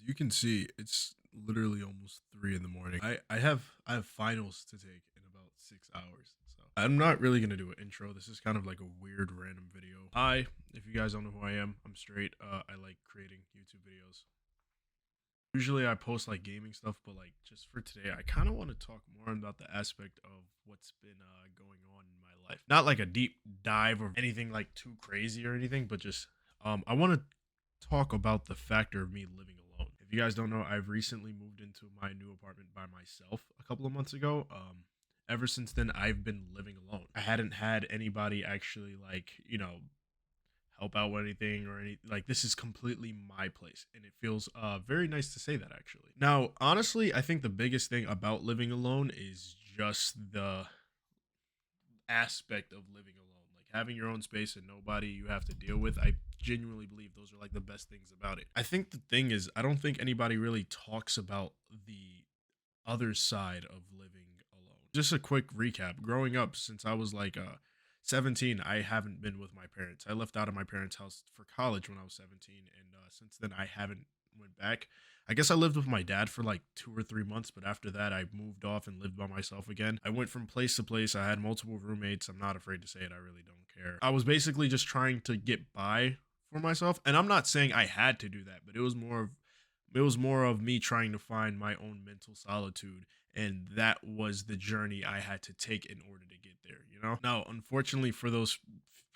As you can see, it's literally almost 3 in the morning. I have finals to take in about 6 hours. So I'm not really gonna do an intro. This is kind of like a weird random video. Hi, if you guys don't know who I am, I'm straight. I like creating YouTube videos. Usually I post like gaming stuff, but like just for today, I kind of want to talk more about the aspect of what's been going on in my life. Not like a deep dive or anything like too crazy or anything, but just I want to talk about the factor of me living alone. If you guys don't know, I've recently moved into my new apartment by myself a couple of months ago. Ever since then, I've been living alone. I hadn't had anybody actually help out with anything or any like this is completely my place, and it feels very nice to say that. Actually, now honestly, I think the biggest thing about living alone is just the aspect of living alone, like having your own space and nobody you have to deal with. I genuinely believe those are like the best things about it. I think the thing is, I don't think anybody really talks about the other side of living alone. Just a quick recap. Growing up, since I was 17, I haven't been with my parents. I left out of my parents' house for college when I was 17, and since then I haven't went back. I guess I lived with my dad for like 2 or 3 months, but after that I moved off and lived by myself again. I went from place to place. I had multiple roommates. I'm not afraid to say it. I really don't care. I was basically just trying to get by for myself, and I'm not saying I had to do that, but it was more of me trying to find my own mental solitude, and that was the journey I had to take in order to get there, you know. Now unfortunately, for those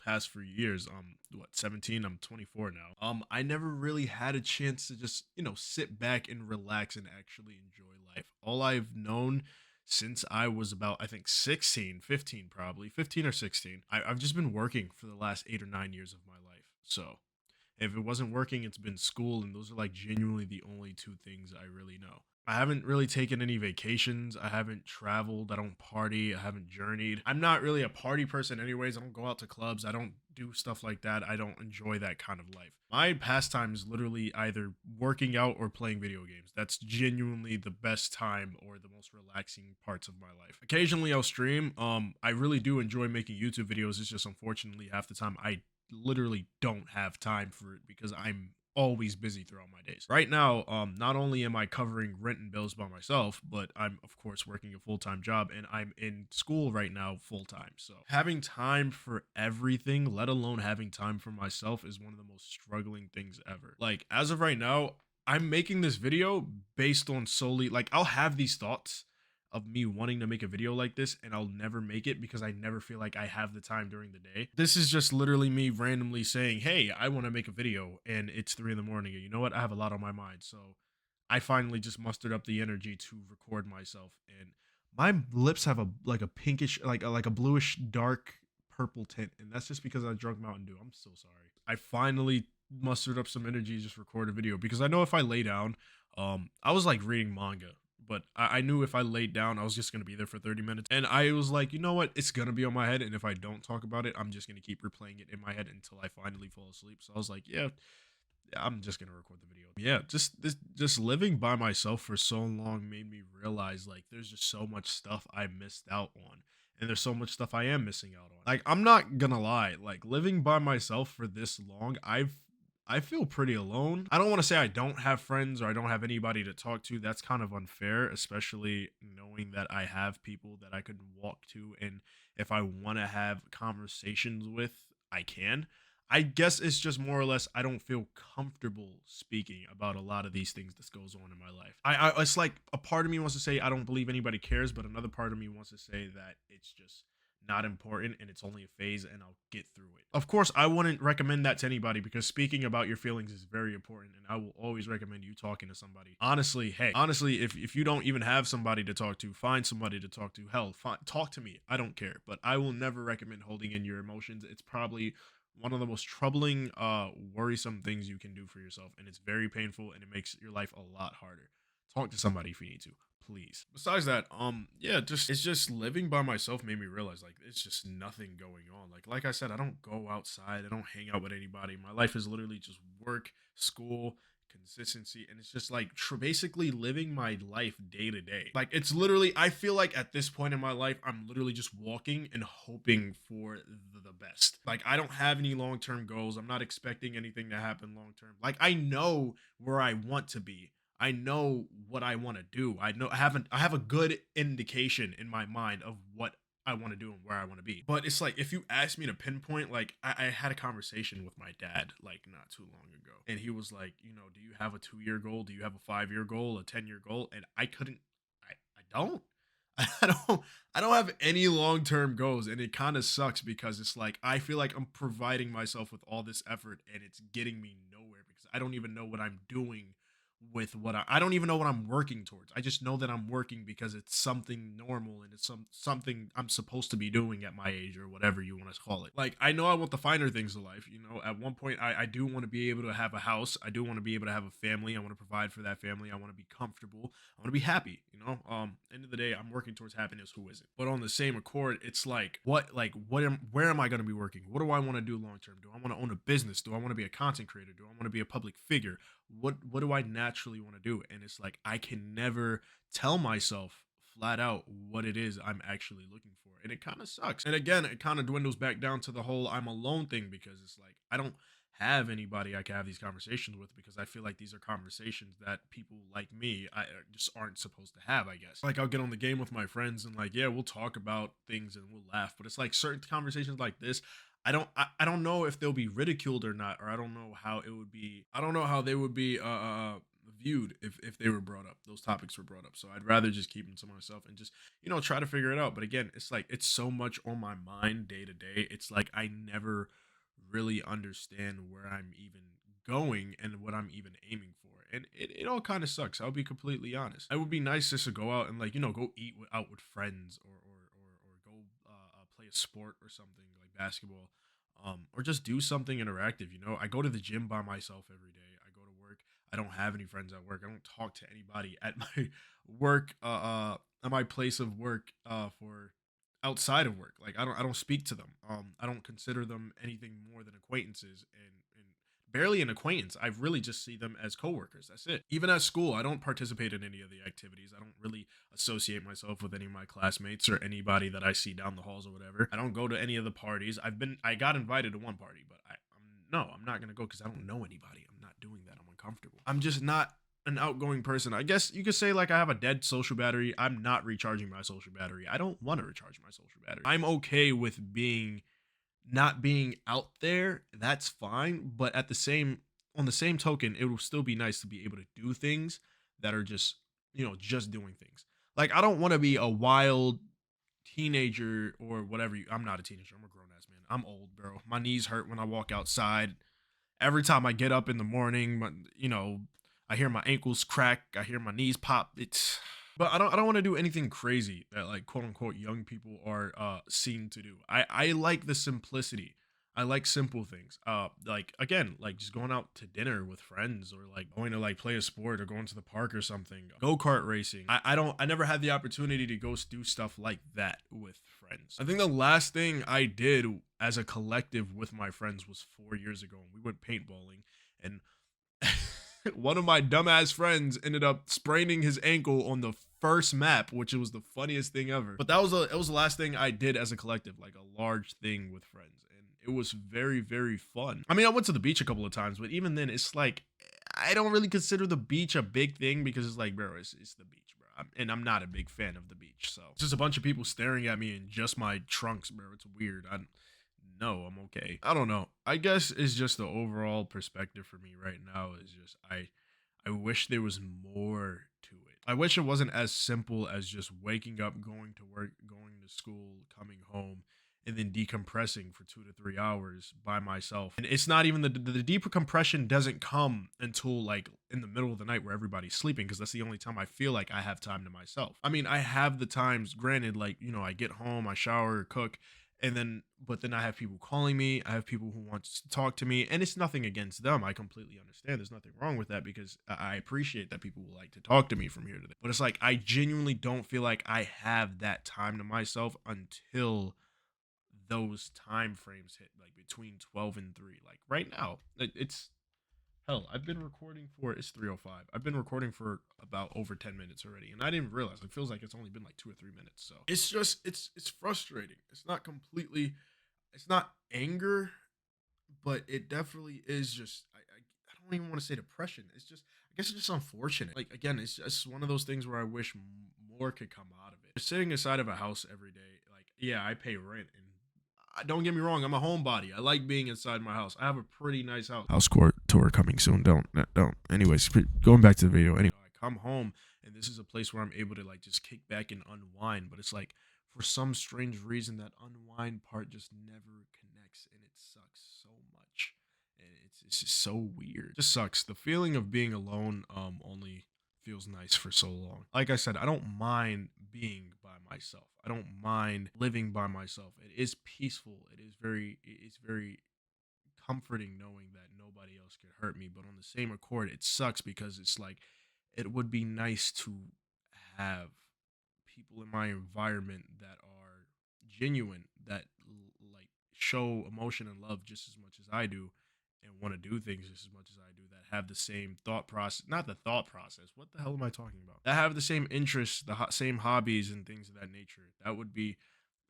past few years, 17, I'm 24 now, I never really had a chance to just sit back and relax and actually enjoy life. All I've known since I was about, I think, 16, 15, probably 15 or 16, I've just been working for the last 8 or 9 years of my life. So if it wasn't working, it's been school, and those are like genuinely the only two things I really know. I haven't really taken any vacations. I haven't traveled. I don't party. I haven't journeyed. I'm not really a party person, anyways. I don't go out to clubs. I don't do stuff like that. I don't enjoy that kind of life. My pastime is literally either working out or playing video games. That's genuinely the best time or the most relaxing parts of my life. Occasionally I'll stream. I really do enjoy making YouTube videos. It's just unfortunately half the time I literally don't have time for it because I'm always busy throughout my days. Right now, not only am I covering rent and bills by myself, but I'm of course working a full-time job, and I'm in school right now full time. So having time for everything, let alone having time for myself, is one of the most struggling things ever. Like as of right now, I'm making this video based on solely like I'll have these thoughts of me wanting to make a video like this, and I'll never make it because I never feel like I have the time during the day. This is just literally me randomly saying, "Hey, I want to make a video," and it's 3 in the morning. And you know what? I have a lot on my mind, so I finally just mustered up the energy to record myself. And my lips have a pinkish, like a bluish dark purple tint, and that's just because I drunk Mountain Dew. I'm so sorry. I finally mustered up some energy to just record a video because I know if I lay down, I was like reading manga, but I knew if I laid down, I was just gonna be there for 30 minutes. And I was like, you know what? It's gonna be on my head, and if I don't talk about it, I'm just gonna keep replaying it in my head until I finally fall asleep. So I was like, yeah, I'm just gonna record the video. Yeah, just living by myself for so long made me realize like there's just so much stuff I missed out on. And there's so much stuff I am missing out on. Like I'm not gonna lie, like living by myself for this long, I feel pretty alone. I don't want to say I don't have friends or I don't have anybody to talk to. That's kind of unfair, especially knowing that I have people that I could walk to, and if I want to have conversations with, I can. I guess it's just more or less I don't feel comfortable speaking about a lot of these things that goes on in my life. It's like a part of me wants to say I don't believe anybody cares, but another part of me wants to say that it's just not important and it's only a phase and I'll get through it. Of course, I wouldn't recommend that to anybody because speaking about your feelings is very important, and I will always recommend you talking to somebody. Honestly, hey, honestly, if you don't even have somebody to talk to, find somebody to talk to. Hell, talk to me. I don't care, but I will never recommend holding in your emotions. It's probably one of the most troubling, worrisome things you can do for yourself, and it's very painful, and it makes your life a lot harder. Talk to somebody if you need to, please. Besides that, yeah, just it's just living by myself made me realize like it's just nothing going on. Like I said, I don't go outside, I don't hang out with anybody. My life is literally just work, school, consistency, and it's just like basically living my life day to day. Like it's literally, I feel like at this point in my life, I'm literally just walking and hoping for the best. Like I don't have any long term goals. I'm not expecting anything to happen long term. Like I know where I want to be. I know what I want to do. I have a good indication in my mind of what I want to do and where I want to be. But it's like if you ask me to pinpoint, like I had a conversation with my dad like not too long ago, and he was like, do you have a 2 year goal? Do you have a 5 year goal? A 10 year goal? And I couldn't. I don't. I don't. I don't have any long term goals, and it kind of sucks because it's like I feel like I'm providing myself with all this effort, and it's getting me nowhere because I don't even know what I'm doing with what I don't even know what I'm working towards. I just know that I'm working because it's something normal and it's something I'm supposed to be doing at my age or whatever you want to call it. Like I know I want the finer things of life. At one point I do want to be able to have a house. I do want to be able to have a family. I want to provide for that family. I want to be comfortable. I want to be happy. End of the day, I'm working towards happiness. Who isn't? But on the same accord, it's where am I going to be working? What do I want to do long term? Do I want to own a business? Do I want to be a content creator? Do I want to be a public figure? What do I naturally want to do? And it's like I can never tell myself flat out what it is I'm actually looking for. And it kind of sucks. And again, it kind of dwindles back down to the whole I'm alone thing because it's like I don't have anybody I can have these conversations with because I feel like these are conversations that people like me just aren't supposed to have, I guess. Like I'll get on the game with my friends and like, yeah, we'll talk about things and we'll laugh, but it's like certain conversations like this, I don't know if they'll be ridiculed or not, or I don't know how it would be. I don't know how they would be viewed if they were brought up. Those topics were brought up. So I'd rather just keep them to myself and just try to figure it out. But again, it's like it's so much on my mind day to day. It's like I never really understand where I'm even going and what I'm even aiming for. And it all kind of sucks. I'll be completely honest. It would be nice just to go out and like, go eat out with friends or go play a sport or something like basketball, or just do something interactive. I go to the gym by myself every day. I go to work. I don't have any friends at work. I don't talk to anybody at my work, at my place of work, for outside of work. Like I don't speak to them. I don't consider them anything more than acquaintances and barely an acquaintance. I really just see them as coworkers. That's it. Even at school, I don't participate in any of the activities. I don't really associate myself with any of my classmates or anybody that I see down the halls or whatever. I don't go to any of the parties. I got invited to one party, but I'm not gonna go because I don't know anybody. I'm not doing that. I'm uncomfortable. I'm just not an outgoing person. I guess you could say like I have a dead social battery. I'm not recharging my social battery. I don't want to recharge my social battery. I'm okay with being not being out there. That's fine, but on the same token, it will still be nice to be able to do things that are just doing things. Like I don't want to be a wild teenager or whatever. I'm not a teenager. I'm a grown ass man. I'm old, bro. My knees hurt when I walk outside. Every time I get up in the morning, I hear my ankles crack. I hear my knees pop. But I don't want to do anything crazy that like quote unquote young people are seen to do. I like the simplicity. I like simple things. Like again, like just going out to dinner with friends or like going to like play a sport or going to the park or something. Go-kart racing. I never had the opportunity to go do stuff like that with friends. I think the last thing I did as a collective with my friends was 4 years ago, and we went paintballing, and one of my dumbass friends ended up spraining his ankle on the first map, which was the funniest thing ever. But it was the last thing I did as a collective, like a large thing with friends, and it was very very fun. I mean, I went to the beach a couple of times, but even then, it's like I don't really consider the beach a big thing because it's like, bro, it's the beach, bro, and I'm not a big fan of the beach. So it's just a bunch of people staring at me in just my trunks, bro. It's weird. No, I'm okay. I don't know. I guess it's just the overall perspective for me right now is just I wish there was more to it. I wish it wasn't as simple as just waking up, going to work, going to school, coming home, and then decompressing for 2 to 3 hours by myself. And it's not even the decompression doesn't come until like in the middle of the night where everybody's sleeping because that's the only time I feel like I have time to myself. I mean, I have the times, granted, like, I get home, I shower, cook, and then I have people calling me. I have people who want to talk to me, and it's nothing against them. I completely understand. There's nothing wrong with that because I appreciate that people will like to talk to me from here to there. But it's like I genuinely don't feel like I have that time to myself until those time frames hit, like between 12 and 3. Like right now, it's Hell, I've been recording for it's 3:05. I've been recording for about over 10 minutes already, and I didn't realize. It feels like it's only been like 2 or 3 minutes. So it's just it's frustrating. It's not completely. It's not anger, but it definitely is just. I don't even want to say depression. It's just. I guess it's just unfortunate. Like again, it's just one of those things where I wish more could come out of it. Just sitting inside of a house every day, like yeah, I pay rent, and don't get me wrong, I'm a homebody. I like being inside my house. I have a pretty nice house. House court tour coming soon. Don't. Anyways, going back to the video. Anyway, I come home and this is a place where I'm able to like just kick back and unwind. But it's like for some strange reason that unwind part just never connects, and it sucks so much. And it's just so weird. It just sucks. The feeling of being alone only feels nice for so long. Like I said, I don't mind being by myself. I don't mind living by myself. It is peaceful. It's very comforting knowing that nobody else can hurt me. But on the same accord, it sucks because it's like it would be nice to have people in my environment that are genuine, that like show emotion and love just as much as I do, and want to do things just as much as I do, that have the same thought process, not the thought process, what the hell am I talking about, that have the same interests, the same hobbies and things of that nature. That would be,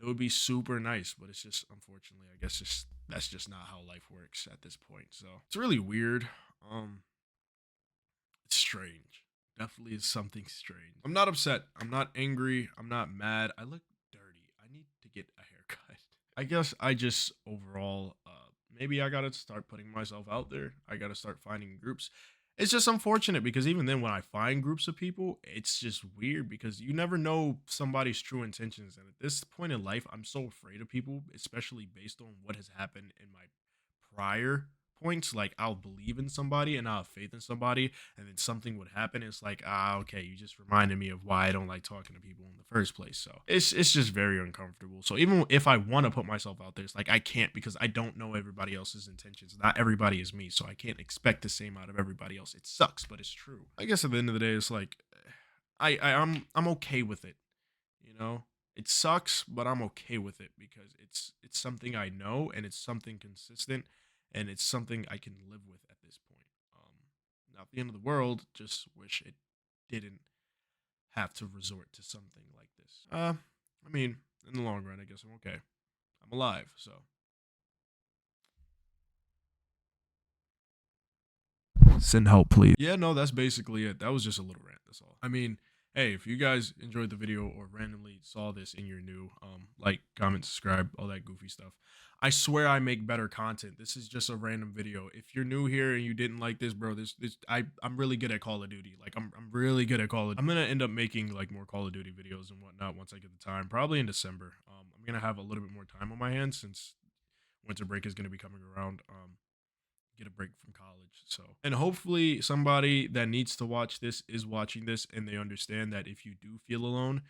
it would be super nice. But it's just, unfortunately, I guess just that's just not how life works at this point. So it's really weird. um it's strange. Definitely is something strange. I'm not upset. I'm not angry. I'm not mad. I look dirty. I need to get a haircut. I guess I just overall, maybe I gotta start putting myself out there. I gotta start finding groups. It's just unfortunate because even then, when I find groups of people, it's just weird because you never know somebody's true intentions. And at this point in life, I'm so afraid of people, especially based on what has happened in my prior points. Like I'll believe in somebody and I'll have faith in somebody, and then something would happen. It's like, okay, you just reminded me of why I don't like talking to people in the first place. So it's just very uncomfortable. So even if I want to put myself out there, it's like I can't because I don't know everybody else's intentions. Not everybody is me, so I can't expect the same out of everybody else. It sucks, but it's true. I guess at the end of the day, it's like I'm okay with it. You know, it sucks, but I'm okay with it because it's something I know, and it's something consistent, and it's something I can live with at this point. Not the end of the world. Just wish it didn't have to resort to something like this. I mean, in the long run, I guess I'm okay. I'm alive, so send help, please. Yeah, no, that's basically it. That was just a little rant. That's all. I mean, hey, if you guys enjoyed the video or randomly saw this and you're new, like, comment, subscribe, all that goofy stuff. I swear I make better content. This is just a random video. If you're new here and you didn't like this, bro, I'm really good at Call of Duty. Like I'm really good at Call of. I'm gonna end up making like more Call of Duty videos and whatnot once I get the time. Probably in December. I'm gonna have a little bit more time on my hands since winter break is gonna be coming around. Get a break from college. So, and hopefully somebody that needs to watch this is watching this and they understand that if you do feel alone,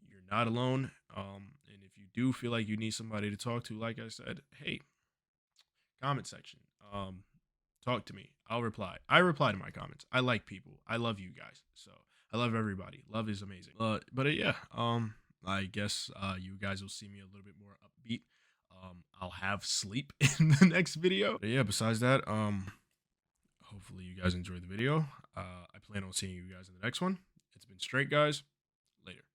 you're not alone. And if you do feel like you need somebody to talk to, like I said, hey, comment section. Talk to me. I'll reply. I reply to my comments. I like people. I love you guys. So I love everybody. Love is amazing. Yeah. I guess you guys will see me a little bit more upbeat. I'll have sleep in the next video. But yeah, besides that, hopefully you guys enjoyed the video. I plan on seeing you guys in the next one. It's been straight, guys. Later.